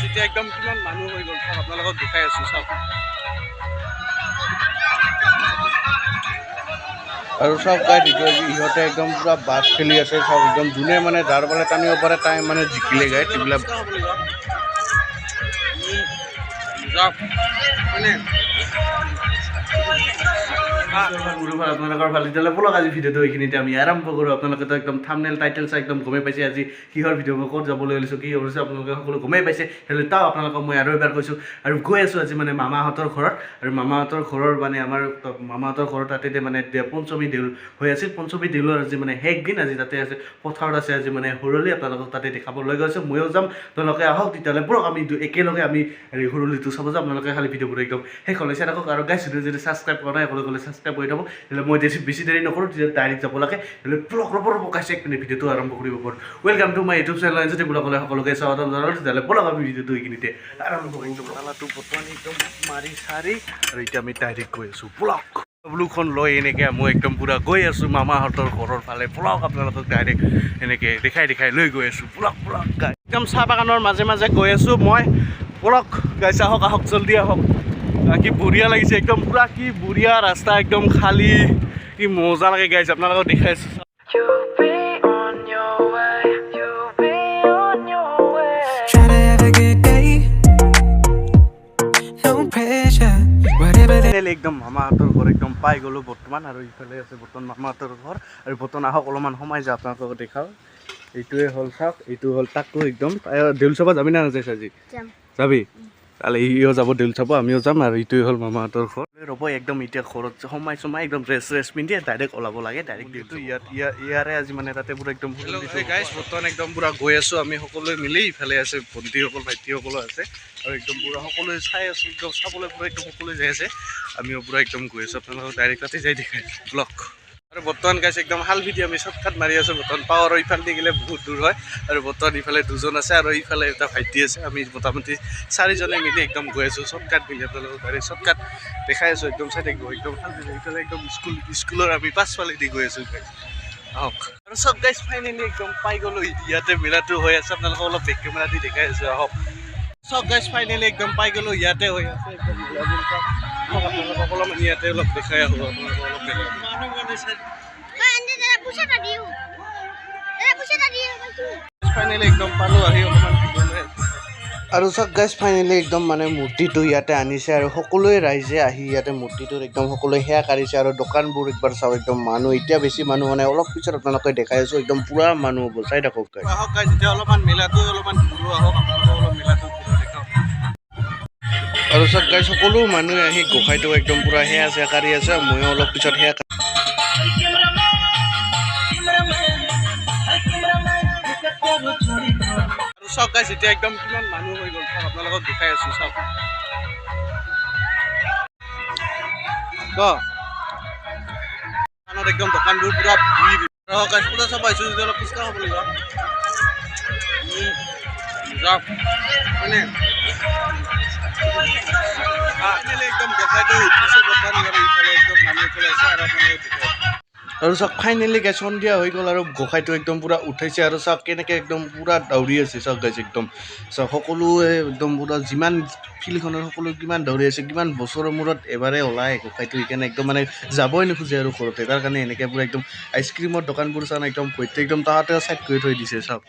গাইছ এতিয়া একদম কিমান মানুহ হৈ গ'ল চাওক আপোনালোকক দেখাই আছোঁ চাওক আৰু চাওক গাইছ ইহঁতে একদম পুৰা বাছ খেলি আছে চাওক একদম যোনে মানে যাৰ ফালে টানিব পাৰে তাই মানে জিকিলে গাইছ এইবিলাক আপোনালোকৰ ভাল তেতিয়াহ'লে বলক আজি ভিডিঅ'টো এইখিনিতে আমি আৰম্ভ কৰোঁ আপোনালোকেতো একদম থাম্বনেল টাইটেল চাই একদম গমেই পাইছে আজি কিহৰ ভিডিঅ' ক'ত যাবলৈ ওলাইছোঁ কি কৰিছে আপোনালোকে সকলো গমেই পাইছে সেইলৈ তাও আপোনালোকক মই আৰু এবাৰ কৈছোঁ আৰু গৈ আছোঁ আজি মানে মামাহঁতৰ ঘৰত আৰু মামাহঁতৰ ঘৰৰ মানে আমাৰ মামাহঁতৰ ঘৰৰ তাতে মানে পঞ্চমী দেউল হৈ আছিল পঞ্চমী দেউলৰ আজি মানে শেষ দিন আজি তাতে আছে পথাৰত আছে আজি মানে সৰুলি আপোনালোকক তাতে দেখাবলৈ গৈছোঁ ময়ো যাম তেওঁলোকে আহক তেতিয়াহ'লে বলক আমি একেলগে আমি সৰুলিটো চাব যাম আপোনালোকে খালি ভিডিঅ'বোৰ একদম শেষলৈ চাই থাকক আৰু গাইছ যদি ছাবস্ক্ৰাইব কৰা নাই অকলে ছাবস্ক্ৰাইব কৰি থ'ব তেতিয়াহ'লে মই বেছি দেৰি নকৰোঁ তেতিয়া ডাইৰেক্ট যাব লাগে তেতিয়াহ'লে ব্লগ ৰ'ব গাইছ এক মিনিট ভিডিঅ'টো আৰম্ভ কৰিব পাৰোঁ welcome to my YouTube channel যদি ব্লগলৈ সকলোকে স্বাগতম জনালোঁ তেতিয়াহ'লে ব্লগ আমি ভিডিঅ'টো এইখিনিতে আৰম্ভ কৰিম মছলাটো বৰ্তমান একদম মাৰি চাৰি আৰু এতিয়া আমি ডাইৰেক্ট গৈ আছোঁ ব্লগ ব্লুখন লৈ এনেকৈ মই একদম পূৰা গৈ আছোঁ মামাহঁতৰ ঘৰৰ ফালে ব্লগ আপোনালোকক ডাইৰেক্ট এনেকৈ দেখাই লৈ গৈ আছোঁ ব্লগ গাই একদম চাহ বাগানৰ মাজে মাজে গৈ আছোঁ মই ব্লগ গাইছ আহক জল্দি আহক কি বঢ়িয়া লাগিছে একদম পুৰা কি বঢ়িয়া ৰাস্তা একদম খালী কি মজা লাগে গাইছ আপোনালোকক দেখাইছোঁ একদম মামাহঁতৰ ঘৰ একদম পাই গ'লোঁ বৰ্তমান আৰু ইফালে আছে বৰ্তমান মামাহঁতৰ ঘৰ আৰু বৰ্তমান আহক অলপমান সোমাই যাওঁ আপোনালোকক দেখাওঁ এইটোৱে হ'ল চাওক এইটো হ'ল তাকটো একদম দেউল চাব যাবি না নাযাইছ আজি যাবি তাহলে ইও যাব দেউল চাব আমিও যাম আৰু এইটোৱে হ'ল মামাহঁতৰ ঘৰ ৰ'ব একদম এতিয়া ঘৰত সোমাই একদম ড্ৰেছ পিন্ধি ডাইৰেক্ট ওলাব লাগে ডাইৰেক্ট দেউলটো ইয়াৰে আজি মানে তাতে পুৰা একদম গাইছ বৰ্তমান একদম পুৰা গৈ আছোঁ আমি সকলোৱে মিলি ইফালে আছে ভণ্টিসকল ভাইটিসকলো আছে আৰু একদম পুৰা সকলোৱে চাই আছোঁ একদম চাবলৈ পুৰা একদম সকলোৱে যাই আছে আমিও পুৰা একদম গৈ আছোঁ আপোনালোকক ডাইৰেক্ট তাতে যাই দেখাই ব্লগ আৰু বৰ্তমান গাইছ একদম হাল ভিডি আমি শ্বৰ্টকাট মাৰি আছোঁ বৰ্তমান পাওঁ আৰু ইফালে দি গ'লে বহুত দূৰ হয় আৰু বৰ্তমান ইফালে দুজন আছে আৰু ইফালে এটা ভাইটি আছে আমি মোটামুটি চাৰিজনে মিলি একদম গৈ আছোঁ শ্বৰ্টকাট মিলি আপোনালোকক ডাইৰেক্ট শ্বৰ্টকাট দেখাই আছোঁ একদম চাই থাকিব একদম হাল ভিডি ইফালে একদম স্কুলৰ আমি পাছফালে দি গৈ আছোঁ গাইছ আহক আৰু চব গাইছ ফাইনেলি একদম পাই গ'লোঁ ইয়াতে মেলাটো হৈ আছে আপোনালোকক অলপ বেক কেমেৰা দি দেখাই আছোঁ আহক চব গাইছ ফাইনেলি একদম পাই গ'লোঁ ইয়াতে হৈ আছে একদম আপোনালোকক অলপমান ইয়াতে অলপ দেখাই আহোঁ আপোনালোকক অলপ দেখাই ফাইনেলি একদম পালোঁ আহি অলপমান আৰু চব গাইছ ফাইনেলি একদম মানে মূৰ্তিটো ইয়াতে আনিছে আৰু সকলোৱে ৰাইজে আহি ইয়াতে মূৰ্তিটোত একদম সকলোৱে সেয়া কাঢ়িছে আৰু দোকানবোৰ একবাৰ চাওঁ একদম মানুহ এতিয়া বেছি মানুহ মানে অলপ পিছত আপোনালোকে দেখাই আছোঁ একদম পুৰা মানুহ হ'ব চাই থাকক আহক গাইছ এতিয়া অলপমান মেলাটো অলপমান ঘূৰো আহক আপোনালোকক অলপ মেলাটো দেখাওক আৰু চব গাইছ সকলো মানুহে আহি গোসাঁইটো একদম পুৰা সেয়া আছে কাঢ়ি আছে ময়ো অলপ পিছত সেয়া আৰু চাওক গাইছ এতিয়া একদম কিমান মানুহ হৈ গ'ল চাওক আপোনালোকক দেখাই আছোঁ চাওক একদম দোকানবোৰ পুৰা ভিৰ গাইছ পুৰা চাব আহিছোঁ যদি অলপ খোজকাঢ় হ'ব লাগিব যাওক মানে একদম গোসাঁইটো উঠিছে বৰ্তমান ইফালে একদম মানুহ চলাই আছে আৰু আৰু চাওক ফাইনেলি গাইছ সন্ধিয়া হৈ গ'ল আৰু গোসাঁইটো একদম পুৰা উঠাইছে আৰু চাওক কেনেকৈ একদম পুৰা দৌৰি আছে চাওক গাইছ একদম চাওক সকলোৱে একদম পুৰা যিমান ফিল্ডখনৰ সকলো কিমান দৌৰি আছে কিমান বছৰৰ মূৰত এবাৰে ওলায় গোসাঁইটো সেইকাৰণে একদম মানে যাবই নোখোজে আৰু ঘৰতে তাৰ কাৰণে এনেকৈ পুৰা একদম আইচক্ৰীমৰ দোকানবোৰ চাওঁ একদম ভৰ্তি একদম তাহাঁতে চাইড কৰি থৈ দিছে চাওক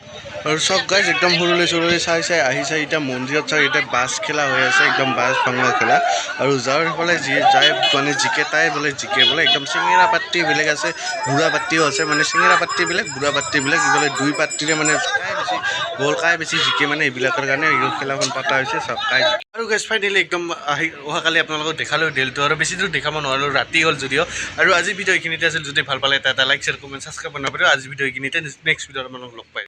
আৰু চাওক গাইছ একদম সৰুলৈ চাই আহি চাই এতিয়া মন্দিৰত চাওক এতিয়া বাছ খেলা হৈ আছে একদম বাছ ভাঙোৱা খেলা আৰু যাৰ ফালে যাই মানে জিকে তাই বোলে জিকে বোলে একদম চিঙেৰা পাত্তি বেলেগ আছে বুঢ়া পাত্তিও আছে মানে চিঙেৰা পাত্তি বেলেগ বুঢ়া পাত্তি বেলেগ ইফালে দুই পাত্তিৰে মানে কাই বেছি জিকে মানে এইবিলাকৰ কাৰণে এই খেলাখন পতা হৈছে চাওক কাই আৰু গাইছ ফাইনেলি একদম আহি অহাকালি আপোনালোকক দেখালোঁ দেউলটো আৰু বেছি দূৰ দেখাব নোৱাৰিলোঁ ৰাতি হ'ল যদিও আৰু আজি ভিডিঅ' এইখিনিতে আছিল যদি ভাল পালে এটা লাইক শ্বেয়াৰ কমেণ্ট ছাবস্ক্ৰাইব কৰিব পাৰিব আজি ভিডিঅ' এইখিনিতে নেক্সট ভিডিঅ'ত আপোনালোকক লগ পায়